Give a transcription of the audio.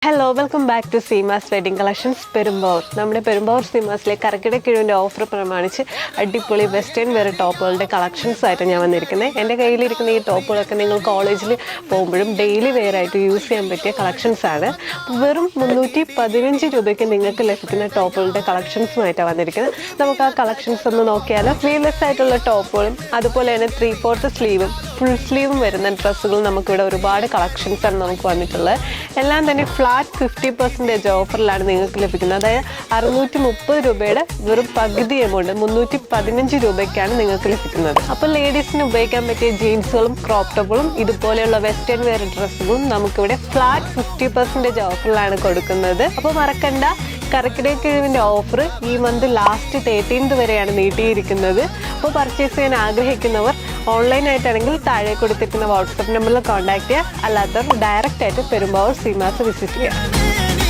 Hello welcome back to Seemas wedding collections Perumbavoor. നമ്മുടെ Perumbavoor സീമാസിലെ കറക്കിടക്കിഴിവിൻ്റെ offer പ്രമാണിച്ച് അടിപൊളി വെസ്റ്റേൺ വെയർ ടോപ്പുകളുടെ കളക്ഷൻസ് ആയിട്ട് ഞാൻ വന്നിരിക്കുന്നത്. എൻ്റെ കയ്യിലിരിക്കുന്ന ഈ ടോപ്പുകളൊക്കെ നിങ്ങൾ കോളേജിൽ പോകുമ്പോഴും ഡെയിലി വെയർ ആയിട്ട് യൂസ് ചെയ്യാൻ പറ്റിയ കളക്ഷൻസ് ആണ്. വെറും 315 രൂപയ്ക്ക് നിങ്ങൾക്ക് ലഭിക്കുന്ന ടോപ്പുകളുടെ കളക്ഷൻസുമായിട്ടാണ് വന്നിരിക്കുന്നത്. നമുക്ക് ആ കളക്ഷൻസ് ഒന്ന് നോക്കിയാലോ. സ്ലീവ്ലെസ് ആയിട്ടുള്ള ടോപ്പുകളും അതുപോലെ തന്നെ 3/4 സ്ലീവും ഫുൾ സ്ലീവും വരുന്ന ഡ്രസ്സുകൾ നമുക്കിവിടെ ഒരുപാട് കളക്ഷൻസാണ് നമുക്ക് വന്നിട്ടുള്ളത്. എല്ലാം തന്നെ ഫ്ലാറ്റ് 50% ഓഫറിലാണ് നിങ്ങൾക്ക് ലഭിക്കുന്നത്. അതായത് 630 രൂപയുടെ വെറും പകുതി എമൗണ്ട് 315 രൂപയ്ക്കാണ് നിങ്ങൾക്ക് ലഭിക്കുന്നത്. അപ്പോൾ ലേഡീസിന് ഉപയോഗിക്കാൻ പറ്റിയ ജീൻസുകളും ക്രോപ്പ് ടോപ്പുകളും ഇതുപോലെയുള്ള വെസ്റ്റേൺ വെയർ ഡ്രസ്സുകളും നമുക്കിവിടെ ഫ്ലാറ്റ് 50% ഓഫറിലാണ് കൊടുക്കുന്നത്. അപ്പോൾ മറക്കണ്ട, കറക്കിടക്കിഴിവിൻ്റെ ഓഫർ ഈ മന്ത് ലാസ്റ്റ് 13th വരെയാണ് നീട്ടിയിരിക്കുന്നത്. അപ്പോൾ പർച്ചേസ് ചെയ്യാൻ ആഗ്രഹിക്കുന്നവർ ഓൺലൈനായിട്ടാണെങ്കിൽ താഴെ കൊടുത്തിരിക്കുന്ന വാട്സപ്പ് നമ്പറിൽ കോൺടാക്ട് ചെയ്യുക. അല്ലാത്തവർ ഡയറക്റ്റ് ആയിട്ട് പെരുമ്പാവൂർ സീമാസ് വിസിറ്റ് ചെയ്യുക.